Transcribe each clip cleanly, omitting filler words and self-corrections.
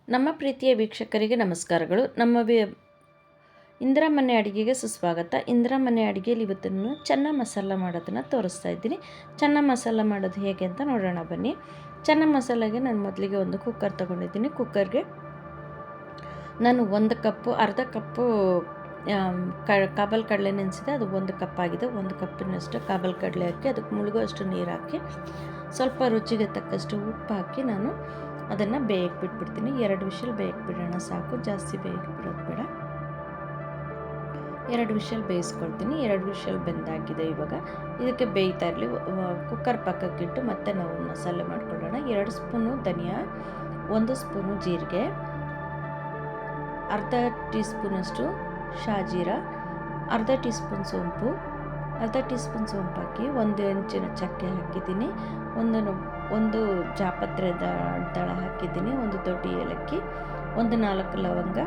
ನಮ್ಮ ಪ್ರೀತಿಯ ವೀಕ್ಷಕರಿಗೆ ನಮಸ್ಕಾರಗಳು. ಇಂದಿರಾ ಮನೆ ಅಡುಗೆಗೆ ಸುಸ್ವಾಗತ. ಇಂದಿರಾ ಮನೆ ಅಡುಗೆಯಲ್ಲಿ ಇವತ್ತನ್ನು ಚೆನ್ನ ಮಸಾಲ ಮಾಡೋದನ್ನು ತೋರಿಸ್ತಾ ಇದ್ದೀನಿ. ಚೆನ್ನ ಮಸಾಲ ಮಾಡೋದು ಹೇಗೆ ಅಂತ ನೋಡೋಣ ಬನ್ನಿ. ಚೆನ್ನ ಮಸಾಲೆಗೆ ನಾನು ಮೊದಲಿಗೆ ಒಂದು ಕುಕ್ಕರ್ ತೊಗೊಂಡಿದ್ದೀನಿ. ಕುಕ್ಕರ್ಗೆ ನಾನು ಅರ್ಧ ಕಪ್ಪು ಕಾಬಲ್ ಕಡಲೆ ನೆನೆಸಿದೆ. ಅದು 1 ಕಪ್ ಆಗಿದೆ. 1 ಕಪ್ಪಿನಷ್ಟು ಕಾಬಲ್ ಕಡಲೆ ಹಾಕಿ ಅದಕ್ಕೆ ಮುಳುಗುವಷ್ಟು ನೀರು ಹಾಕಿ ಸ್ವಲ್ಪ ರುಚಿಗೆ ತಕ್ಕಷ್ಟು ಉಪ್ಪು ಹಾಕಿ ನಾನು ಅದನ್ನು ಬೇಯಕ್ಕೆ ಬಿಟ್ಬಿಡ್ತೀನಿ. 2 ವಿಷಲ್ ಬೇಯಕ್ಕೆ ಬಿಡೋಣ ಸಾಕು, ಜಾಸ್ತಿ ಬೇಯಕ್ಕೆ ಬಿಡೋದು ಬೇಡ. 2 ವಿಷಲ್ ಬೇಯಿಸ್ಕೊಳ್ತೀನಿ. 2 ವಿಷಲ್ ಬೆಂದಾಗಿದೆ. ಇವಾಗ ಇದಕ್ಕೆ ಬೇಯ್ತಾ ಇರಲಿ. ಕುಕ್ಕರ್ ಪಕ್ಕಕ್ಕಿಟ್ಟು ಮತ್ತೆ ನಾವು ಮಸಾಲೆ ಮಾಡ್ಕೊಳ್ಳೋಣ. 2 ಸ್ಪೂನು ಧನಿಯಾ, 1 ಸ್ಪೂನು ಜೀರಿಗೆ, ಅರ್ಧ ಟೀ ಸ್ಪೂನಷ್ಟು ಶಾಜೀರ, ಅರ್ಧ ಟೀ ಸ್ಪೂನ್ ಸೋಂಪು, ಅರ್ಧ ಟೀ ಸ್ಪೂನ್ ಸೋಂಪು ಹಾಕಿ 1 ಇಂಚಿನ ಚಕ್ಕೆ ಹಾಕಿದ್ದೀನಿ, ಒಂದು ಜಾಪತ್ರೆದ ದಳ ಹಾಕಿದ್ದೀನಿ, 1 ದೊಡ್ಡ ಏಲಕ್ಕಿ, 4 ಲವಂಗ,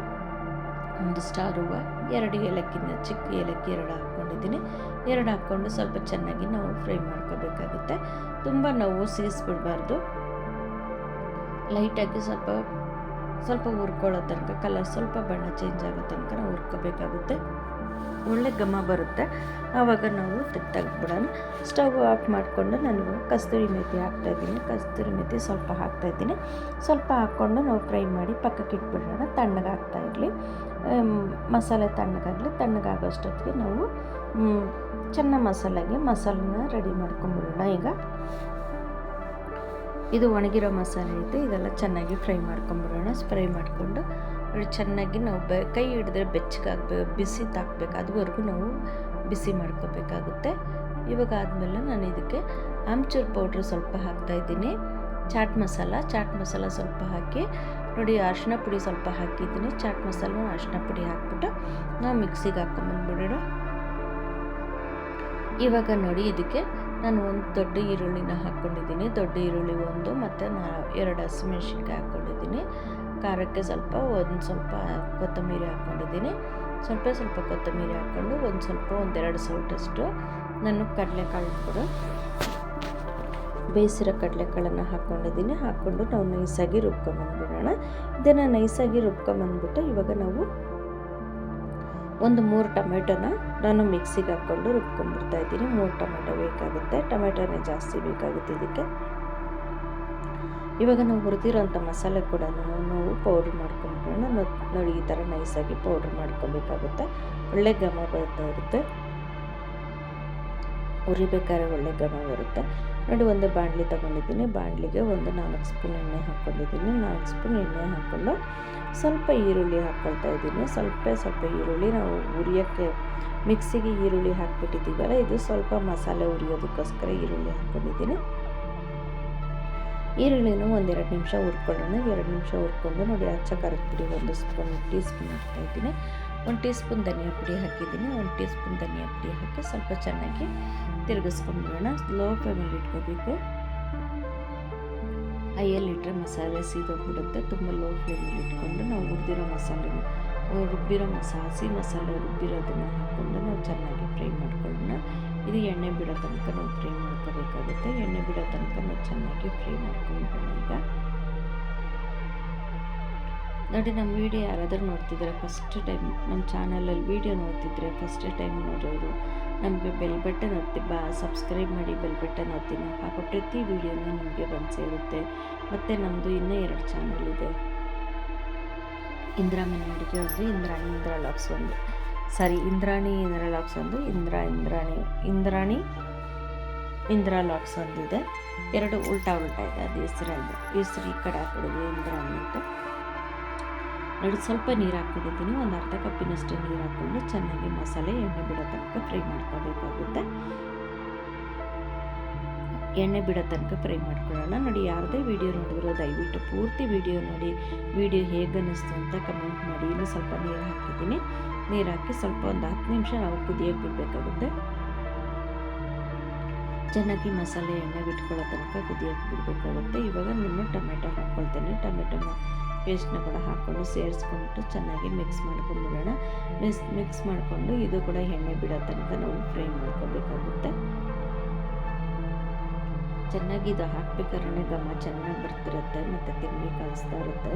1 ಸ್ಟಾರ್ ಹೂವು, 2 ಏಲಕ್ಕಿನ ಚಿಕ್ಕ ಏಲಕ್ಕಿ 2 ಹಾಕ್ಕೊಂಡಿದ್ದೀನಿ. 2 ಹಾಕ್ಕೊಂಡು ಸ್ವಲ್ಪ ಚೆನ್ನಾಗಿ ನಾವು ಫ್ರೈ ಮಾಡ್ಕೋಬೇಕಾಗುತ್ತೆ. ತುಂಬ ನಾವು ಸೇರಿಸ್ಬಿಡಬಾರ್ದು. ಲೈಟಾಗಿ ಸ್ವಲ್ಪ ಹುರ್ಕೊಳ್ಳೋ ತನಕ, ಕಲರ್ ಸ್ವಲ್ಪ ಬಣ್ಣ ಚೇಂಜ್ ಆಗೋ ತನಕ ನಾವು ಹುರ್ಕೋಬೇಕಾಗುತ್ತೆ. ಒಳ್ಳೆ ಘಮ ಬರುತ್ತೆ. ಆವಾಗ ನಾವು ತೆಗೆದುಬಿಡೋಣ. ಸ್ಟವ್ ಆಫ್ ಮಾಡಿಕೊಂಡು ನಾನು ಕಸ್ತೂರಿ ಮೆಥಿ ಹಾಕ್ತಾಯಿದ್ದೀನಿ. ಕಸ್ತೂರಿ ಮೆಥಿ ಸ್ವಲ್ಪ ಹಾಕ್ತಾಯಿದ್ದೀನಿ. ಸ್ವಲ್ಪ ಹಾಕ್ಕೊಂಡು ನಾವು ಫ್ರೈ ಮಾಡಿ ಪಕ್ಕಕ್ಕೆ ಇಟ್ಬಿಡೋಣ. ತಣ್ಣಗಾಗ್ತಾ ಇರಲಿ, ಮಸಾಲೆ ತಣ್ಣಗಾಗೋಷ್ಟೊತ್ತಿಗೆ ನಾವು ಚೆನ್ನ ಮಸಾಲನ್ನ ರೆಡಿ ಮಾಡ್ಕೊಂಬಿಡೋಣ. ಈಗ ಇದು ಒಣಗಿರೋ ಮಸಾಲೆ ಐತೆ, ಇದೆಲ್ಲ ಚೆನ್ನಾಗಿ ಫ್ರೈ ಮಾಡ್ಕೊಂಬಿಡೋಣ. ಫ್ರೈ ಮಾಡಿಕೊಂಡು ಚೆನ್ನಾಗಿ ನಾವು ಕೈ ಹಿಡಿದ್ರೆ ಬೆಚ್ಚಗಾಗಬೇಕು, ಬಿಸಿ ತಾಕಬೇಕು, ಅದುವರೆಗೂ ನಾವು ಬಿಸಿ ಮಾಡ್ಕೋಬೇಕಾಗುತ್ತೆ. ಇವಾಗ ಆದಮೇಲೆ ನಾನು ಇದಕ್ಕೆ ಆಮ್ಚೂರ್ ಪೌಡ್ರ್ ಸ್ವಲ್ಪ ಹಾಕ್ತಾಯಿದ್ದೀನಿ. ಚಾಟ್ ಮಸಾಲ ಸ್ವಲ್ಪ ಹಾಕಿ ನೋಡಿ, ಅರಿಶಿನ ಪುಡಿ ಸ್ವಲ್ಪ ಹಾಕಿದ್ದೀನಿ. ಚಾಟ್ ಮಸಾಲ ಅರಿಶಿನ ಪುಡಿ ಹಾಕ್ಬಿಟ್ಟು ನಾವು ಮಿಕ್ಸಿಗೆ ಹಾಕ್ಕೊಂಬಂದ್ಬಿಡೋಣ. ಇವಾಗ ನೋಡಿ, ಇದಕ್ಕೆ ನಾನು 1 ದೊಡ್ಡ ಈರುಳ್ಳಿನ ಹಾಕ್ಕೊಂಡಿದ್ದೀನಿ. ದೊಡ್ಡ ಈರುಳ್ಳಿ 1 ಮತ್ತು 2 ಹಸಿಮೆಣ್ಸಿನ್ಕಾಯಿ ಹಾಕ್ಕೊಂಡಿದ್ದೀನಿ. ಖಾರಕ್ಕೆ ಸ್ವಲ್ಪ ಕೊತ್ತಂಬರಿ ಹಾಕ್ಕೊಂಡಿದ್ದೀನಿ. ಸ್ವಲ್ಪ ಕೊತ್ತಂಬರಿ ಹಾಕ್ಕೊಂಡು ಒಂದೆರಡು ಸೌಟಷ್ಟು ನಾನು ಕಡಲೆಕಾಳು ಕೂಡ ಬೇಯಿಸಿರೋ ಕಡಲೆಕಾಳನ್ನು ಹಾಕ್ಕೊಂಡಿದ್ದೀನಿ. ಹಾಕ್ಕೊಂಡು ನಾವು ನೈಸಾಗಿ ರುಬ್ಕೊಂಬಂದ್ಬಿಡೋಣ. ಇದನ್ನು ನೈಸಾಗಿ ರುಬ್ಕೊಂಬಂದ್ಬಿಟ್ಟು ಇವಾಗ ನಾವು 3 ಟೊಮೆಟೊನ ನಾನು ಮಿಕ್ಸಿಗೆ ಹಾಕ್ಕೊಂಡು ರುಬ್ಕೊಂಡ್ಬಿಡ್ತಾ ಇದ್ದೀನಿ. 3 ಟೊಮೆಟೊ ಬೇಕಾಗುತ್ತೆ, ಟೊಮೆಟೊನೇ ಜಾಸ್ತಿ ಬೇಕಾಗುತ್ತೆ ಇದಕ್ಕೆ. ಇವಾಗ ನಾವು ಹುರಿದಿರೋಂಥ ಮಸಾಲೆ ಕೂಡ ನಾವು ಪೌಡ್ರ್ ಮಾಡ್ಕೊಂಡ್ಬಿಡೋಣ. ನೋಡಿ, ಈ ಥರ ನೈಸಾಗಿ ಪೌಡ್ರ್ ಮಾಡ್ಕೊಬೇಕಾಗುತ್ತೆ. ಒಳ್ಳೆ ಘಮ ಬರ್ತಾ ಇರುತ್ತೆ, ಹುರಿಬೇಕಾದ್ರೆ ಒಳ್ಳೆ ಘಮ ಬರುತ್ತೆ. ನೋಡಿ, ಒಂದು ಬಾಣಲಿ ತೊಗೊಂಡಿದ್ದೀನಿ. ಬಾಣಲಿಗೆ 4 ಸ್ಪೂನ್ ಎಣ್ಣೆ ಹಾಕ್ಕೊಂಡಿದ್ದೀನಿ. 4 ಸ್ಪೂನ್ ಎಣ್ಣೆ ಹಾಕ್ಕೊಂಡು ಸ್ವಲ್ಪ ಈರುಳ್ಳಿ ಹಾಕ್ಕೊಳ್ತಾ ಇದ್ದೀನಿ. ಸ್ವಲ್ಪ ಈರುಳ್ಳಿ ನಾವು ಉರಿಯೋಕ್ಕೆ ಮಿಕ್ಸಿಗೆ ಈರುಳ್ಳಿ ಹಾಕ್ಬಿಟ್ಟಿದ್ದೀವಲ್ಲ, ಇದು ಸ್ವಲ್ಪ ಮಸಾಲೆ ಉರಿಯೋದಕ್ಕೋಸ್ಕರ ಈರುಳ್ಳಿ ಹಾಕ್ಕೊಂಡಿದ್ದೀನಿ. ಈರುಳ್ಳಿನ 1-2 ನಿಮಿಷ ಹುರ್ಕೊಳ್ಳೋಣ. 2 ನಿಮಿಷ ಹುರ್ಕೊಂಡು ನೋಡಿ, ಅಚ್ಚ ಖಾರದ ಪುಡಿ 1 ಟೀ ಸ್ಪೂನ್ ಹಾಕ್ತಾಯಿದ್ದೀನಿ. 1 ಟೀ ಸ್ಪೂನ್ ಧನಿಯಾ ಪುಡಿ ಹಾಕಿದ್ದೀನಿ. 1 ಟೀ ಸ್ಪೂನ್ ಧನಿಯಾ ಪುಡಿ ಹಾಕಿ ಸ್ವಲ್ಪ ಚೆನ್ನಾಗಿ ತಿರುಗಿಸ್ಕೊಂಡ್ಬಿಡೋಣ. ಲೋ ಫ್ಲೇಮಲ್ಲಿ ಇಟ್ಕೋಬೇಕು. ಹೈಯಲ್ಲಿಟ್ಟರೆ ಮಸಾಲೆ ಸೀದೋಗ್ಬಿಡುತ್ತೆ. ತುಂಬ ಲೋ ಫ್ಲೇಮಲ್ಲಿ ಇಟ್ಕೊಂಡು ನಾವು ಹಸಿ ಮಸಾಲೆ ರುಬ್ಬಿರೋದನ್ನು ಹಾಕ್ಕೊಂಡು ನಾವು ಚೆನ್ನಾಗಿ ಫ್ರೈ ಮಾಡ್ಕೊಳ್ಳೋಣ. ಇದು ಎಣ್ಣೆ ಬಿಡೋ ತನಕ ನಾವು ಫ್ರೈ ಮಾಡ್ಕೋಬೇಕಾಗುತ್ತೆ. ಎಣ್ಣೆ ಬಿಡೋ ತನಕ ನಾವು ಚೆನ್ನಾಗಿ ಫ್ರೈ ಮಾಡ್ಕೊಂಡ್ಬಿಡೋಣ. ಈಗ ನೋಡಿ, ನಮ್ಮ ವೀಡಿಯೋ ಯಾರಾದರೂ ನೋಡ್ತಿದ್ರೆ ಫಸ್ಟ್ ಟೈಮ್ ನಮ್ಮ ಚಾನಲಲ್ಲಿ ವೀಡಿಯೋ ನೋಡ್ತಿದ್ರೆ ಫಸ್ಟ್ ಟೈಮ್ ನೋಡೋರು ನಮಗೆ ಬೆಲ್ ಬಟನ್ ಒತ್ತಿ ಸಬ್ಸ್ಕ್ರೈಬ್ ಮಾಡಿ, ಬೆಲ್ ಬಟನ್ ಒತ್ತಿ. ನಾವು ಹಾಕೋ ಪ್ರತಿ ವೀಡಿಯೋನೂ ನಿಮಗೆ ಬಂದು ಸೇರುತ್ತೆ. ಮತ್ತು ನಮ್ಮದು ಇನ್ನೂ 2 ಚಾನಲ್ ಇದೆ. ಇಂದಿರಾ ಮನೆ ಅಡುಗೆ ಒಂದು, ಇಂದ್ರಾಣಿ ಲಾಗ್ಸ್ ಒಂದು, ಇಂದಿರಾ ಲಾಗ್ಸ್ ಒಂದಿದೆ. 2 ಉಲ್ಟಾ ಇದೆ. ಅದು ಹೆಸರು ಈ ಕಡೆ ಹಾಕಿರೋದು ಇಂದ್ರಾಣಿ ಅಂತ. ನೋಡಿ, ಸ್ವಲ್ಪ ನೀರು ಹಾಕ್ಕೊಂಡಿದ್ದೀನಿ. ಒಂದು ಅರ್ಧ ಕಪ್ಪಿನಷ್ಟು ನೀರು ಹಾಕ್ಕೊಂಡು ಚೆನ್ನಾಗಿ ಮಸಾಲೆ ಎಣ್ಣೆ ಬಿಡೋ ತನಕ ಫ್ರೈ ಮಾಡ್ಕೋಬೇಕಾಗುತ್ತೆ. ಎಣ್ಣೆ ಬಿಡೋ ತನಕ ಫ್ರೈ ಮಾಡ್ಕೊಳ್ಳೋಣ. ನೋಡಿ, ಯಾರದೇ ವೀಡಿಯೋ ನೋಡಿದ್ರು ದಯವಿಟ್ಟು ಪೂರ್ತಿ ವೀಡಿಯೋ ನೋಡಿ, ವೀಡಿಯೋ ಹೇಗೆ ಅನ್ನಿಸ್ತು ಅಂತ ಕಮೆಂಟ್ ಮಾಡಿ. ಇನ್ನೂ ಸ್ವಲ್ಪ ನೀರು ಹಾಕಿದ್ದೀನಿ. ನೀರು ಹಾಕಿ ಸ್ವಲ್ಪ ಒಂದು 10 ನಿಮಿಷ ನಾವು ಕುದಿಯೋಕ್ಕೆ ಬಿಡಬೇಕಾಗುತ್ತೆ. ಚೆನ್ನಾಗಿ ಮಸಾಲೆ ಎಣ್ಣೆ ಬಿಟ್ಕೊಳ್ಳೋ ತನಕ ಕುದಿಯೋಕ್ಕೆ ಬಿಡಬೇಕಾಗುತ್ತೆ. ಇವಾಗ ನಾನು ಟೊಮೆಟೊ ಹಾಕ್ಕೊಳ್ತೇನೆ. ಟೊಮೆಟೊ ಪೇಸ್ಟ್ನ ಕೂಡ ಹಾಕ್ಕೊಂಡು ಸೇರಿಸ್ಕೊಂಡ್ಬಿಟ್ಟು ಚೆನ್ನಾಗಿ ಮಿಕ್ಸ್ ಮಾಡ್ಕೊಂಡ್ಬಿಡೋಣ. ಮಿಕ್ಸ್ ಮಾಡಿಕೊಂಡು ಇದು ಕೂಡ ಎಣ್ಣೆ ಬಿಡೋ ತನಕ ನಾವು ಫ್ರೈ ಮಾಡ್ಕೋಬೇಕಾಗುತ್ತೆ. ಚೆನ್ನಾಗಿ ಇದು ಹಾಕ್ಬೇಕಾದ್ರೆ ಘಮ ಚೆನ್ನಾಗಿ ಬರ್ತಿರುತ್ತೆ ಮತ್ತು ತಿನ್ನಲಿಕ್ಕೆ ಅನಿಸ್ತಾ ಇರುತ್ತೆ.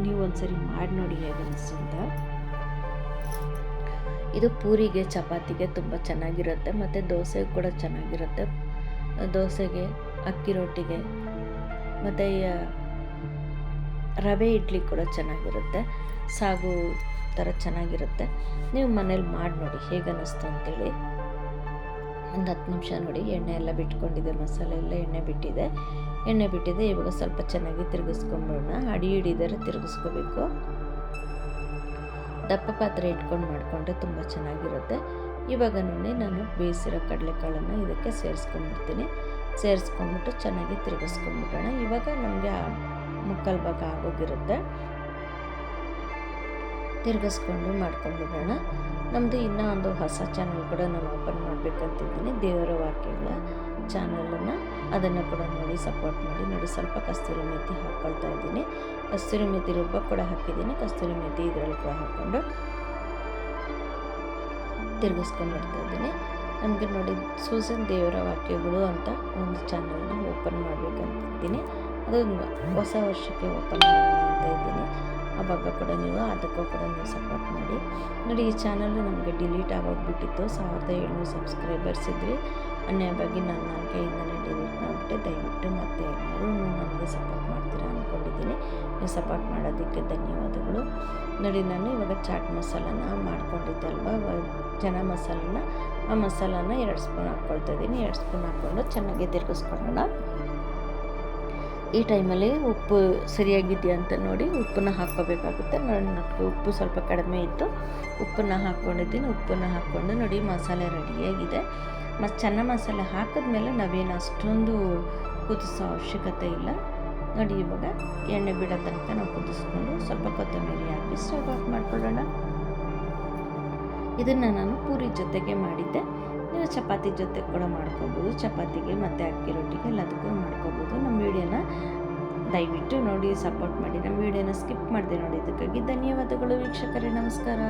ನೀವು ಒಂದ್ಸರಿ ಮಾಡಿ ನೋಡಿ ಹೇಗೆ ಅನಿಸ್ತು ಅಂತ. ಇದು ಪೂರಿಗೆ ಚಪಾತಿಗೆ ತುಂಬ ಚೆನ್ನಾಗಿರುತ್ತೆ ಮತ್ತು ದೋಸೆಗೆ ಕೂಡ ಚೆನ್ನಾಗಿರುತ್ತೆ. ದೋಸೆಗೆ, ಅಕ್ಕಿ ರೊಟ್ಟಿಗೆ ಮತ್ತು ರವೆ ಇಡ್ಲಿ ಕೂಡ ಚೆನ್ನಾಗಿರುತ್ತೆ. ಸಾಗು ಥರ ಚೆನ್ನಾಗಿರುತ್ತೆ. ನೀವು ಮನೇಲಿ ಮಾಡಿ ನೋಡಿ ಹೇಗೆ ಅನ್ನಿಸ್ತು ಅಂತೇಳಿ. ಒಂದು 10 ನಿಮಿಷ ನೋಡಿ, ಎಣ್ಣೆ ಎಲ್ಲ ಬಿಟ್ಕೊಂಡಿದೆ, ಮಸಾಲೆ ಎಲ್ಲ ಎಣ್ಣೆ ಬಿಟ್ಟಿದೆ. ಇವಾಗ ಸ್ವಲ್ಪ ಚೆನ್ನಾಗಿ ತಿರುಗಿಸ್ಕೊಂಬಿಡೋಣ. ಅಡಿ ಹಿಡಿದರೆ ತಿರುಗಿಸ್ಕೋಬೇಕು. ದಪ್ಪ ಪಾತ್ರೆ ಇಟ್ಕೊಂಡು ಮಾಡಿಕೊಂಡ್ರೆ ತುಂಬ ಚೆನ್ನಾಗಿರುತ್ತೆ. ಇವಾಗ ನೋಡಿ ನಾನು ಬೇಯಿಸಿರೋ ಕಡಲೆಕಾಳನ್ನು ಇದಕ್ಕೆ ಸೇರಿಸ್ಕೊಂಡ್ಬಿಟ್ಟು ಚೆನ್ನಾಗಿ ತಿರುಗಿಸ್ಕೊಂಡ್ಬಿಡೋಣ. ಇವಾಗ ನಮಗೆ ಮುಕ್ಕಾಲು ಭಾಗ ಆಗೋಗಿರುತ್ತೆ. ತಿರುಗಿಸ್ಕೊಂಡು ಮಾಡ್ಕೊಂಡ್ಬಿಡೋಣ. ನಮ್ಮದು ಇನ್ನೂ ಒಂದು ಹೊಸ ಚಾನಲ್ ಕೂಡ ನಾನು ಓಪನ್ ಮಾಡಬೇಕಂತಿದ್ದೀನಿ, ದೇವರ ವಾಕ್ಯಗಳ ಚಾನಲನ್ನು. ಅದನ್ನು ಕೂಡ ನೋಡಿ ಸಪೋರ್ಟ್ ಮಾಡಿ. ನೋಡಿ, ಸ್ವಲ್ಪ ಕಸ್ತೂರಿ ಮೆಥಿ ಹಾಕ್ಕೊಳ್ತಾ ಇದ್ದೀನಿ. ಕಸ್ತೂರಿ ಮೆಥಿ ರುಬ್ಬ ಕೂಡ ಹಾಕಿದ್ದೀನಿ. ಕಸ್ತೂರಿ ಮೆಥಿ ಇದರಲ್ಲಿ ಕೂಡ ಹಾಕ್ಕೊಂಡು ತಿರುಗಿಸ್ಕೊಂಡ್ಬಿಡ್ತಾ ಇದ್ದೀನಿ. ನಮಗೆ ನೋಡಿ, ಸೂಸನ್ ದೇವರ ವಾಕ್ಯಗಳು ಅಂತ ಒಂದು ಚಾನಲ್ನ ಓಪನ್ ಮಾಡಬೇಕಂತಿದ್ದೀನಿ. ಅದು ಹೊಸ ವರ್ಷಕ್ಕೆ ಓಪನ್ ಮಾಡೋಣ ಅಂತ ಇದ್ದೀನಿ. ಆವಾಗ ಕೂಡ ಅದಕ್ಕೂ ಕೂಡ ನೀವು ಸಪೋರ್ಟ್ ಮಾಡಿ. ನೋಡಿ, ಈ ಚಾನಲ್ಲು ನಮಗೆ ಡಿಲೀಟ್ ಆಗೋಗ್ಬಿಟ್ಟಿತ್ತು. 1700 ಸಬ್ಸ್ಕ್ರೈಬರ್ಸ್ ಇದ್ರಿ. ಅನ್ಯಾಯವಾಗಿ ನಾನು ನನ್ನ ಕೈಯಿಂದಲೇ ಡಿಲೀಟ್ ಮಾಡಿಬಿಟ್ಟೆ. ದಯವಿಟ್ಟು ಮತ್ತೆ ಎಲ್ಲರೂ ನನಗೆ ಸಪೋರ್ಟ್ ಮಾಡ್ತೀರಾ ಅಂದ್ಕೊಂಡಿದ್ದೀನಿ. ನೀವು ಸಪೋರ್ಟ್ ಮಾಡೋದಕ್ಕೆ ಧನ್ಯವಾದಗಳು. ನೋಡಿ, ನಾನು ಇವಾಗ ಚಾಟ್ ಮಸಾಲಾನ ಮಾಡ್ಕೊಂಡಿದ್ದೆ ಅಲ್ವಾ, ಚನಾ ಮಸಾಲನ, ಆ ಮಸಾಲಾನ 2 ಸ್ಪೂನ್ ಹಾಕ್ಕೊಳ್ತಾ ಇದ್ದೀನಿ. 2 ಸ್ಪೂನ್ ಹಾಕ್ಕೊಂಡು ಚೆನ್ನಾಗಿ ತಿರುಗಿಸ್ಕೊಳ್ಳೋಣ. ಈ ಟೈಮಲ್ಲಿ ಉಪ್ಪು ಸರಿಯಾಗಿದೆಯಾ ಅಂತ ನೋಡಿ ಉಪ್ಪನ್ನ ಹಾಕ್ಕೋಬೇಕಾಗುತ್ತೆ. ನನ್ನ ಉಪ್ಪು ಸ್ವಲ್ಪ ಕಡಿಮೆ ಇತ್ತು, ಉಪ್ಪನ್ನು ಹಾಕ್ಕೊಂಡಿದ್ದೀನಿ. ಉಪ್ಪನ್ನು ಹಾಕ್ಕೊಂಡು ನೋಡಿ, ಮಸಾಲೆ ರೆಡಿಯಾಗಿದೆ. ಚೆನ್ನ ಮಸಾಲೆ ಹಾಕಿದ್ಮೇಲೆ ನಾವೇನು ಅಷ್ಟೊಂದು ಕುದಿಸೋ ಅವಶ್ಯಕತೆ ಇಲ್ಲ. ನೋಡಿ, ಇವಾಗ ಎಣ್ಣೆ ಬಿಡೋ ತನಕ ನಾವು ಕುದಿಸ್ಕೊಂಡು ಸ್ವಲ್ಪ ಕೊತ್ತಂಬರಿ ಹಾಕಿ ಸ್ಟವ್ ಆಫ್ ಮಾಡ್ಕೊಳ್ಳೋಣ. ಇದನ್ನು ನಾನು ಪೂರಿ ಜೊತೆಗೆ ಮಾಡಿದ್ದೆ. ನೀವು ಚಪಾತಿ ಜೊತೆ ಕೂಡ ಮಾಡ್ಕೊಬೋದು. ಚಪಾತಿಗೆ ಮತ್ತು ಅಕ್ಕಿ ರೊಟ್ಟಿಗೆ ಎಲ್ಲದಕ್ಕೂ ಮಾಡ್ಕೊಬೋದು. ನಮ್ಮ ವಿಡಿಯೋನ ದಯವಿಟ್ಟು ನೋಡಿ, ಸಪೋರ್ಟ್ ಮಾಡಿ. ನಮ್ಮ ವಿಡಿಯೋನ ಸ್ಕಿಪ್ ಮಾಡಿದೆ ನೋಡಿ. ಇದಕ್ಕಾಗಿ ಧನ್ಯವಾದಗಳು ವೀಕ್ಷಕರೇ. ನಮಸ್ಕಾರ.